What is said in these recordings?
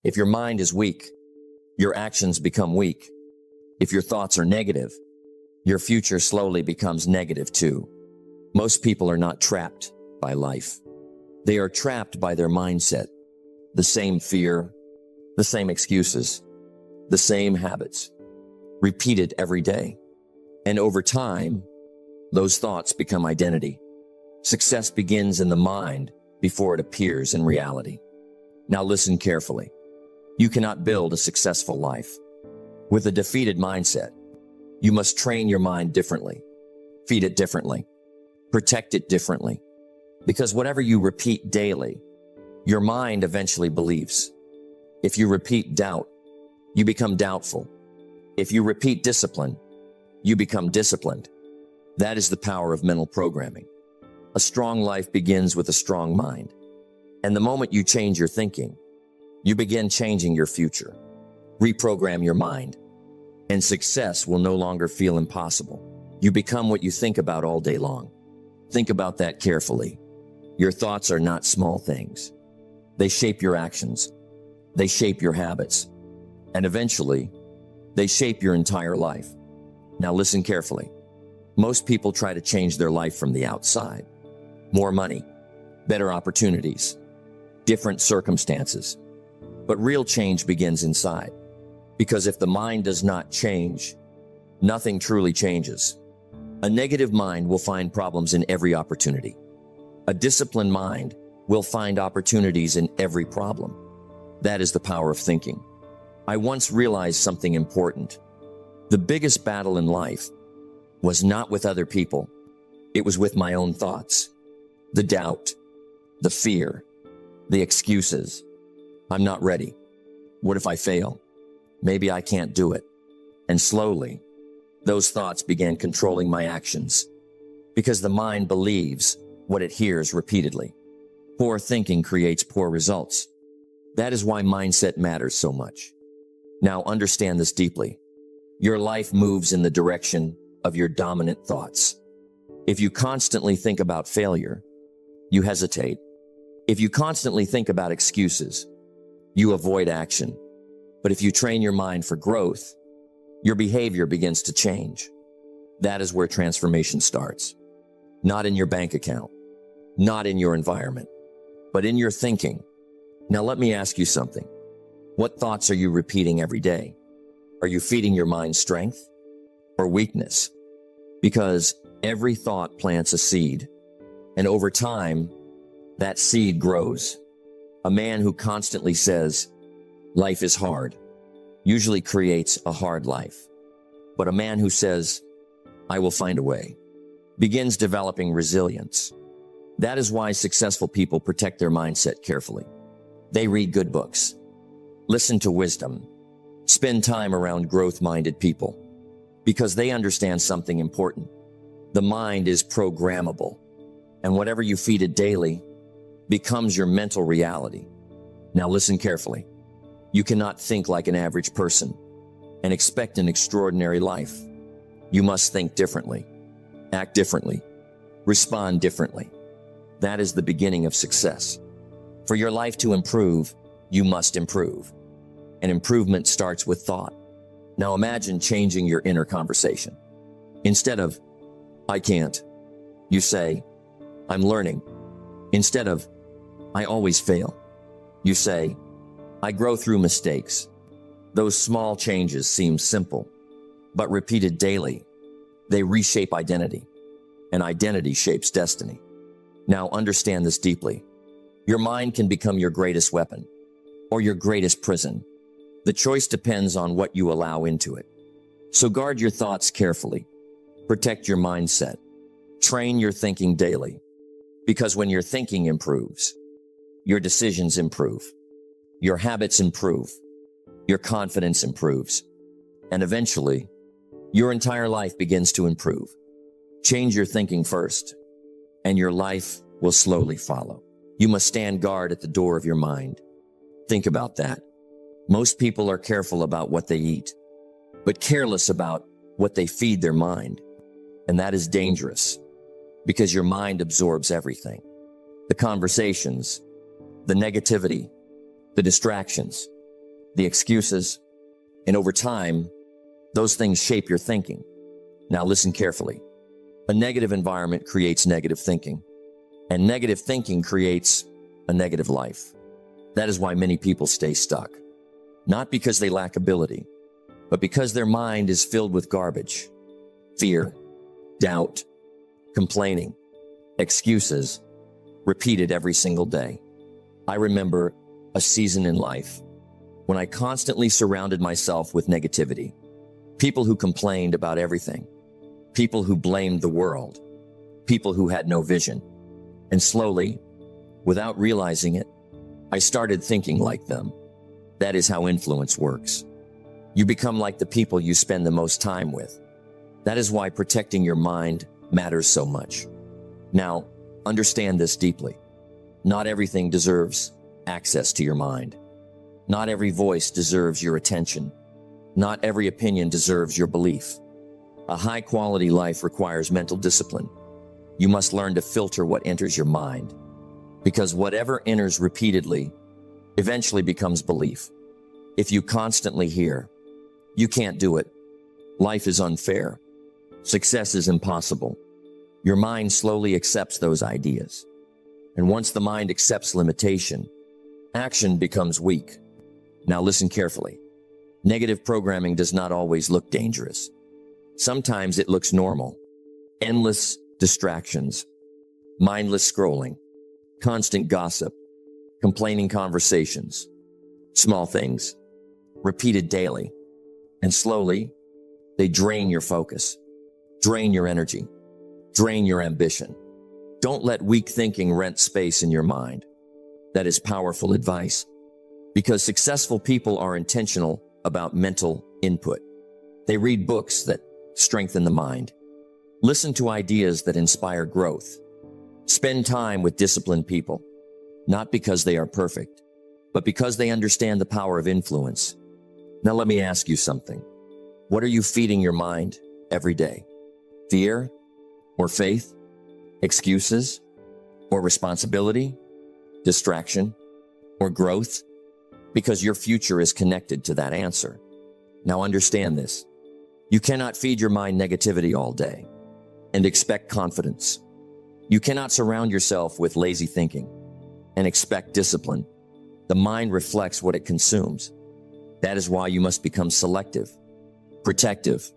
If your mind is weak, your actions become weak. If your thoughts are negative, your future slowly becomes negative too. Most people are not trapped by life. They are trapped by their mindset. The same fear, the same excuses, the same habits, repeated every day. And over time, those thoughts become identity. Success begins in the mind before it appears in reality. Now listen carefully. You cannot build a successful life with a defeated mindset. You must train your mind differently, feed it differently, protect it differently. Because whatever you repeat daily, your mind eventually believes. If you repeat doubt, you become doubtful. If you repeat discipline, you become disciplined. That is the power of mental programming. A strong life begins with a strong mind. And the moment you change your thinking, you begin changing your future. Reprogram your mind, and success will no longer feel impossible. You become what you think about all day long. Think about that carefully. Your thoughts are not small things. They shape your actions. They shape your habits. And eventually, they shape your entire life. Now listen carefully. Most people try to change their life from the outside. More money, better opportunities, different circumstances. But real change begins inside. Because if the mind does not change, nothing truly changes. A negative mind will find problems in every opportunity. A disciplined mind will find opportunities in every problem. That is the power of thinking. I once realized something important. The biggest battle in life was not with other people. It was with my own thoughts. The doubt, the fear, the excuses. I'm not ready. What if I fail? Maybe I can't do it. And slowly, those thoughts began controlling my actions. Because the mind believes what it hears repeatedly. Poor thinking creates poor results. That is why mindset matters so much. Now understand this deeply. Your life moves in the direction of your dominant thoughts. If you constantly think about failure, you hesitate. If you constantly think about excuses, you avoid action. But if you train your mind for growth, your behavior begins to change. That is where transformation starts. Not in your bank account, not in your environment, but in your thinking. Now let me ask you something. What thoughts are you repeating every day? Are you feeding your mind strength or weakness? Because every thought plants a seed, and over time, that seed grows. A man who constantly says, "Life is hard," usually creates a hard life. But a man who says, "I will find a way," begins developing resilience. That is why successful people protect their mindset carefully. They read good books, listen to wisdom, spend time around growth-minded people, because they understand something important. The mind is programmable, and whatever you feed it daily becomes your mental reality. Now listen carefully. You cannot think like an average person and expect an extraordinary life. You must think differently, act differently, respond differently. That is the beginning of success. For your life to improve, you must improve. And improvement starts with thought. Now imagine changing your inner conversation. Instead of, "I can't," you say, "I'm learning." Instead of, "I always fail," you say, "I grow through mistakes." Those small changes seem simple, but repeated daily, they reshape identity, and identity shapes destiny. Now understand this deeply. Your mind can become your greatest weapon or your greatest prison. The choice depends on what you allow into it. So guard your thoughts carefully. Protect your mindset. Train your thinking daily. Because when your thinking improves, your decisions improve, your habits improve, your confidence improves, and eventually, your entire life begins to improve. Change your thinking first, and your life will slowly follow. You must stand guard at the door of your mind. Think about that. Most people are careful about what they eat, but careless about what they feed their mind. And that is dangerous, because your mind absorbs everything. The conversations, the negativity, the distractions, the excuses, and over time, those things shape your thinking. Now listen carefully. A negative environment creates negative thinking, and negative thinking creates a negative life. That is why many people stay stuck. Not because they lack ability, but because their mind is filled with garbage, fear, doubt, complaining, excuses, repeated every single day. I remember a season in life when I constantly surrounded myself with negativity. People who complained about everything. People who blamed the world. People who had no vision. And slowly, without realizing it, I started thinking like them. That is how influence works. You become like the people you spend the most time with. That is why protecting your mind matters so much. Now, understand this deeply. Not everything deserves access to your mind. Not every voice deserves your attention. Not every opinion deserves your belief. A high-quality life requires mental discipline. You must learn to filter what enters your mind, because whatever enters repeatedly eventually becomes belief. If you constantly hear, "You can't do it," "Life is unfair," "Success is impossible," your mind slowly accepts those ideas. And once the mind accepts limitation, action becomes weak. Now listen carefully. Negative programming does not always look dangerous. Sometimes it looks normal. Endless distractions, mindless scrolling, constant gossip, complaining conversations, small things, repeated daily. And slowly, they drain your focus, drain your energy, drain your ambition. Don't let weak thinking rent space in your mind. That is powerful advice, because successful people are intentional about mental input. They read books that strengthen the mind. Listen to ideas that inspire growth. Spend time with disciplined people, not because they are perfect, but because they understand the power of influence. Now let me ask you something. What are you feeding your mind every day? Fear or faith? Excuses or responsibility? Distraction or growth? Because your future is connected to that answer. Now understand this. You cannot feed your mind negativity all day and expect confidence. You cannot surround yourself with lazy thinking and expect discipline. The mind reflects what it consumes. That is why you must become selective, protective,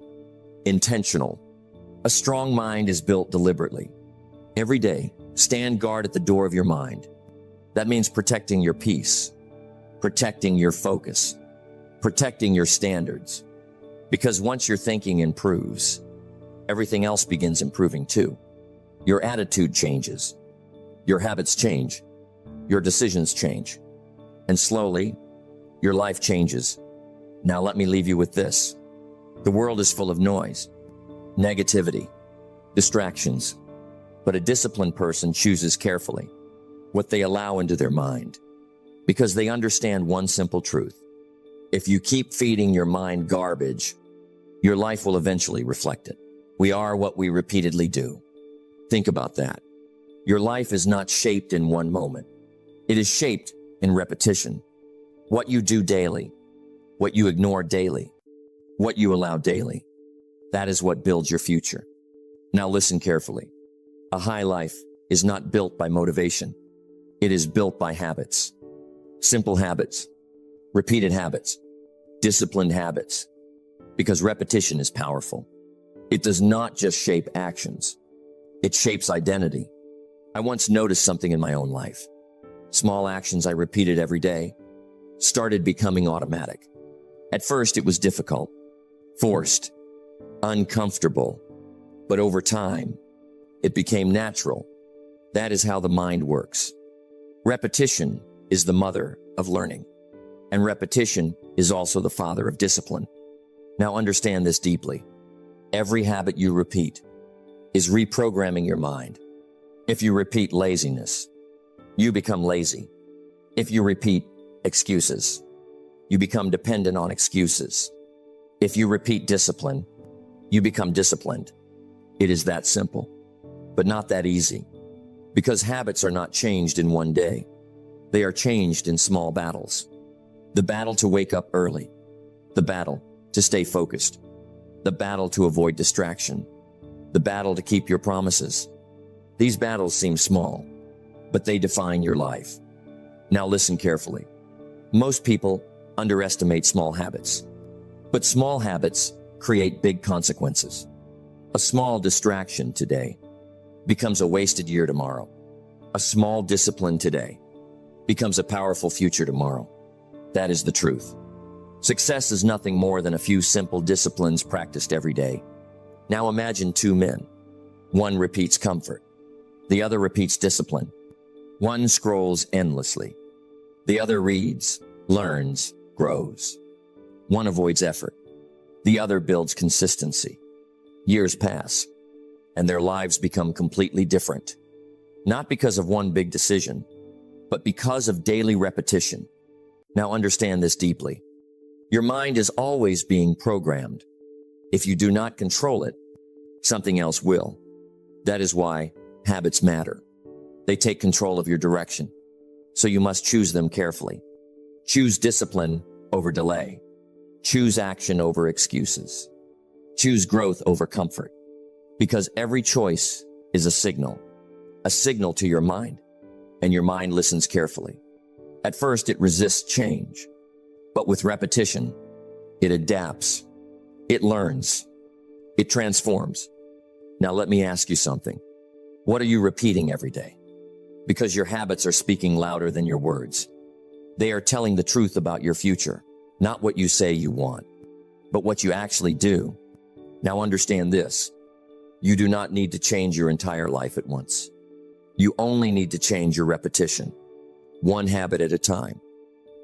intentional. A strong mind is built deliberately. Every day, stand guard at the door of your mind. That means protecting your peace, protecting your focus, protecting your standards. Because once your thinking improves, everything else begins improving too. Your attitude changes, your habits change, your decisions change, and slowly, your life changes. Now let me leave you with this. The world is full of noise, negativity, distractions, but a disciplined person chooses carefully what they allow into their mind, because they understand one simple truth. If you keep feeding your mind garbage, your life will eventually reflect it. We are what we repeatedly do. Think about that. Your life is not shaped in one moment. It is shaped in repetition. What you do daily, what you ignore daily, what you allow daily, that is what builds your future. Now listen carefully. A high life is not built by motivation. It is built by habits. Simple habits, repeated habits, disciplined habits, because repetition is powerful. It does not just shape actions. It shapes identity. I once noticed something in my own life. Small actions I repeated every day started becoming automatic. At first, it was difficult, forced, uncomfortable, but over time, it became natural. That is how the mind works. Repetition is the mother of learning, and repetition is also the father of discipline. Now understand this deeply. Every habit you repeat is reprogramming your mind. If you repeat laziness, you become lazy. If you repeat excuses, you become dependent on excuses. If you repeat discipline, you become disciplined. It is that simple, but not that easy, because habits are not changed in one day. They are changed in small battles. The battle to wake up early. The battle to stay focused. The battle to avoid distraction. The battle to keep your promises. These battles seem small, but they define your life. Now listen carefully. Most people underestimate small habits, but small habits create big consequences. A small distraction today becomes a wasted year tomorrow. A small discipline today becomes a powerful future tomorrow. That is the truth. Success is nothing more than a few simple disciplines practiced every day. Now imagine two men. One repeats comfort. The other repeats discipline. One scrolls endlessly. The other reads, learns, grows. One avoids effort. The other builds consistency. Years pass, and their lives become completely different. Not because of one big decision, but because of daily repetition. Now understand this deeply. Your mind is always being programmed. If you do not control it, something else will. That is why habits matter. They take control of your direction, so you must choose them carefully. Choose discipline over delay. Choose action over excuses. Choose growth over comfort, because every choice is a signal to your mind, and your mind listens carefully. At first, it resists change, but with repetition, it adapts, it learns, it transforms. Now let me ask you something. What are you repeating every day? Because your habits are speaking louder than your words. They are telling the truth about your future, not what you say you want, but what you actually do. Now understand this. You do not need to change your entire life at once. You only need to change your repetition. One habit at a time.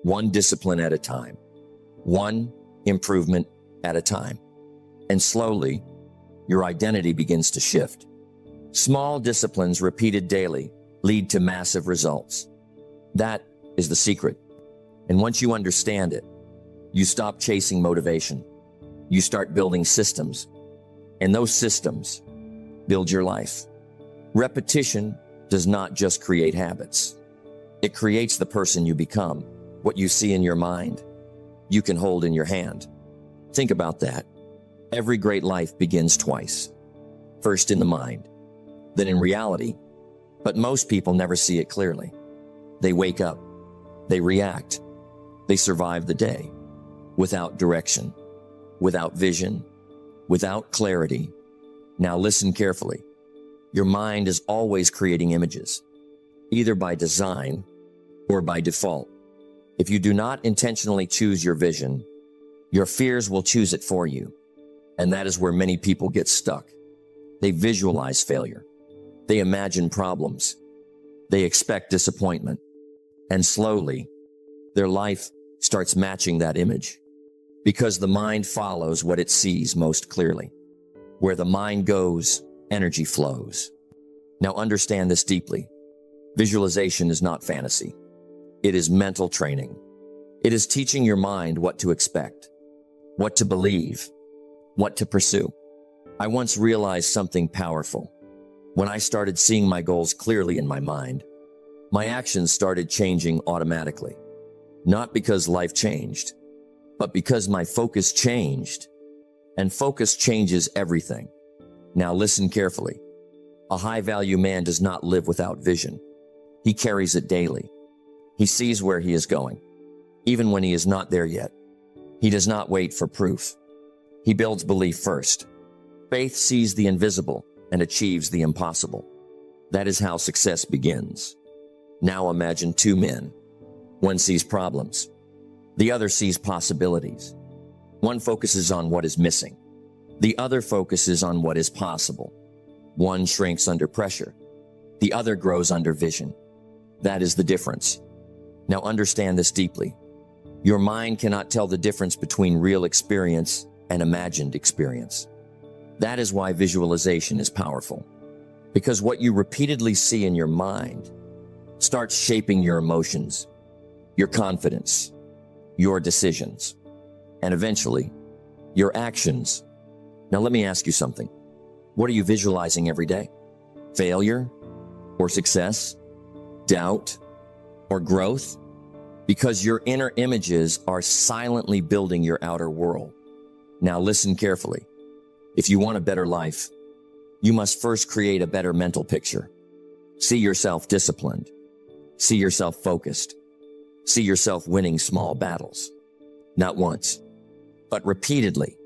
One discipline at a time. One improvement at a time. And slowly, your identity begins to shift. Small disciplines repeated daily lead to massive results. That is the secret. And once you understand it, you stop chasing motivation. You start building systems. And those systems build your life. Repetition does not just create habits. It creates the person you become, what you see in your mind, you can hold in your hand. Think about that. Every great life begins twice. First in the mind, then in reality. But most people never see it clearly. They wake up, they react, they survive the day without direction, without vision, without clarity. Now listen carefully. Your mind is always creating images, either by design or by default. If you do not intentionally choose your vision, your fears will choose it for you. And that is where many people get stuck. They visualize failure. They imagine problems. They expect disappointment. And slowly, their life starts matching that image. Because the mind follows what it sees most clearly. Where the mind goes, energy flows. Now understand this deeply. Visualization is not fantasy. It is mental training. It is teaching your mind what to expect, what to believe, what to pursue. I once realized something powerful. When I started seeing my goals clearly in my mind, my actions started changing automatically. Not because life changed, but because my focus changed. And focus changes everything. Now listen carefully. A high-value man does not live without vision. He carries it daily. He sees where he is going, even when he is not there yet. He does not wait for proof. He builds belief first. Faith sees the invisible and achieves the impossible. That is how success begins. Now imagine two men. One sees problems. The other sees possibilities. One focuses on what is missing. The other focuses on what is possible. One shrinks under pressure. The other grows under vision. That is the difference. Now understand this deeply. Your mind cannot tell the difference between real experience and imagined experience. That is why visualization is powerful. Because what you repeatedly see in your mind starts shaping your emotions, your confidence, your decisions, and eventually, your actions. Now let me ask you something. What are you visualizing every day? Failure or success? Doubt or growth? because your inner images are silently building your outer world. Now listen carefully. If you want a better life, you must first create a better mental picture. See yourself disciplined. See yourself focused. See yourself winning small battles. Not once, but repeatedly,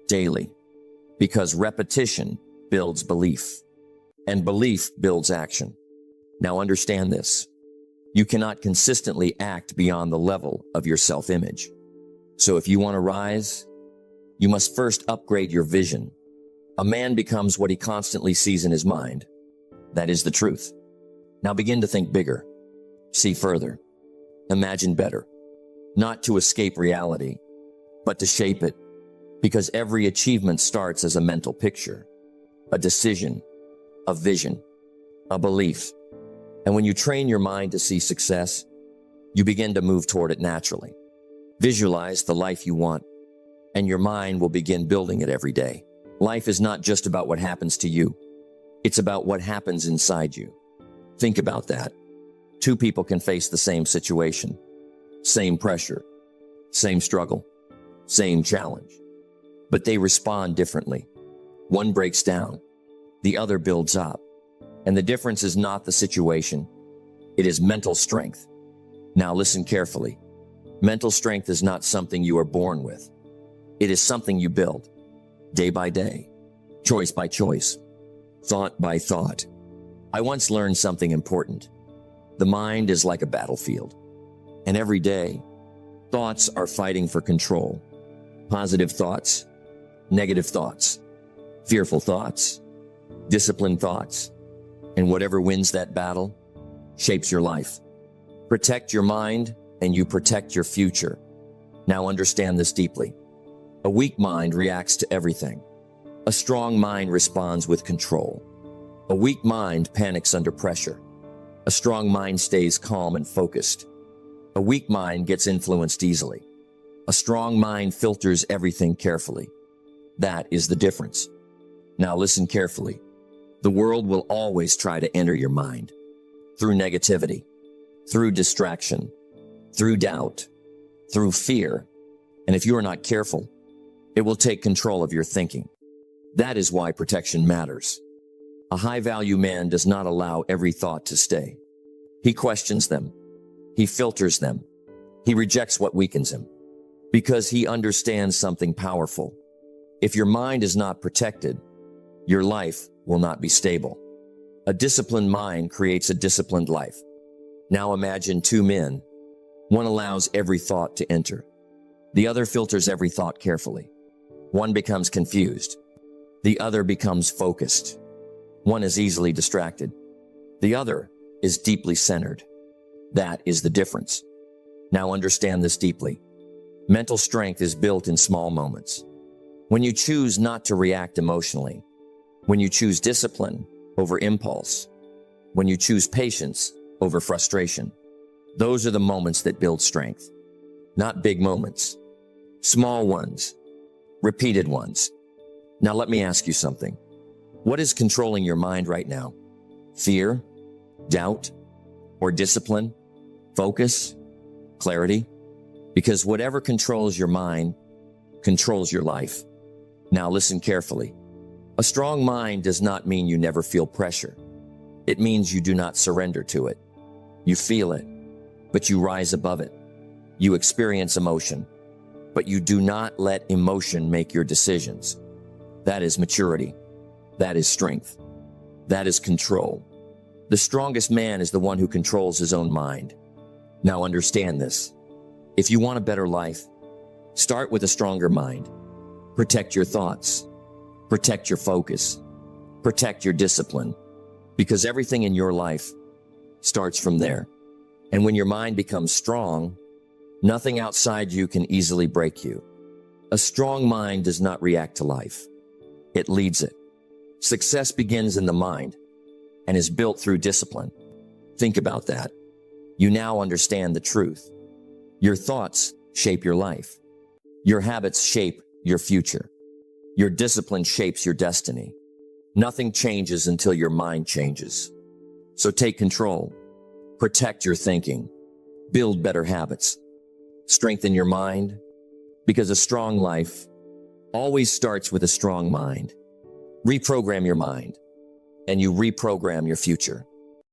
daily, because repetition builds belief, and belief builds action. Now understand this. You cannot consistently act beyond the level of your self-image. So if you want to rise, you must first upgrade your vision. A man becomes what he constantly sees in his mind. That is the truth. Now begin to think bigger. See further. Imagine better. Not to escape reality, but to shape it. Because every achievement starts as a mental picture, a decision, a vision, a belief. And when you train your mind to see success, you begin to move toward it naturally. Visualize the life you want, and your mind will begin building it every day. Life is not just about what happens to you. It's about what happens inside you. Think about that. Two people can face the same situation, same pressure, same struggle, same challenge, but they respond differently. One breaks down, the other builds up. And the difference is not the situation. It is mental strength. Now listen carefully. Mental strength is not something you are born with. It is something you build day by day, choice by choice, thought by thought. I once learned something important. The mind is like a battlefield. And every day, thoughts are fighting for control. Positive thoughts, negative thoughts, fearful thoughts, disciplined thoughts. And whatever wins that battle shapes your life. Protect your mind and you protect your future. Now understand this deeply. A weak mind reacts to everything. A strong mind responds with control. A weak mind panics under pressure. A strong mind stays calm and focused. A weak mind gets influenced easily. A strong mind filters everything carefully. That is the difference. Now listen carefully. The world will always try to enter your mind through negativity, through distraction, through doubt, through fear. And if you are not careful, it will take control of your thinking. That is why protection matters. A high-value man does not allow every thought to stay. He questions them. He filters them. He rejects what weakens him because he understands something powerful. If your mind is not protected, your life will not be stable. A disciplined mind creates a disciplined life. Now imagine two men. One allows every thought to enter. The other filters every thought carefully. One becomes confused. The other becomes focused. One is easily distracted. The other is deeply centered. That is the difference. Now understand this deeply. Mental strength is built in small moments. When you choose not to react emotionally, when you choose discipline over impulse, when you choose patience over frustration, those are the moments that build strength. Not big moments, small ones, repeated ones. Now let me ask you something. What is controlling your mind right now? Fear, doubt, or discipline, focus, clarity? Because whatever controls your mind controls your life. Now listen carefully. A strong mind does not mean you never feel pressure. It means you do not surrender to it. You feel it, but you rise above it. You experience emotion, but you do not let emotion make your decisions. That is maturity. That is strength. That is control. The strongest man is the one who controls his own mind. Now understand this. If you want a better life, start with a stronger mind. Protect your thoughts. Protect your focus. Protect your discipline. Because everything in your life starts from there. And when your mind becomes strong, nothing outside you can easily break you. A strong mind does not react to life. It leads it. Success begins in the mind and is built through discipline. Think about that. You now understand the truth. Your thoughts shape your life. Your habits shape your future. Your discipline shapes your destiny. Nothing changes until your mind changes. So take control. Protect your thinking. Build better habits. Strengthen your mind, because a strong life always starts with a strong mind. Reprogram your mind, and you reprogram your future.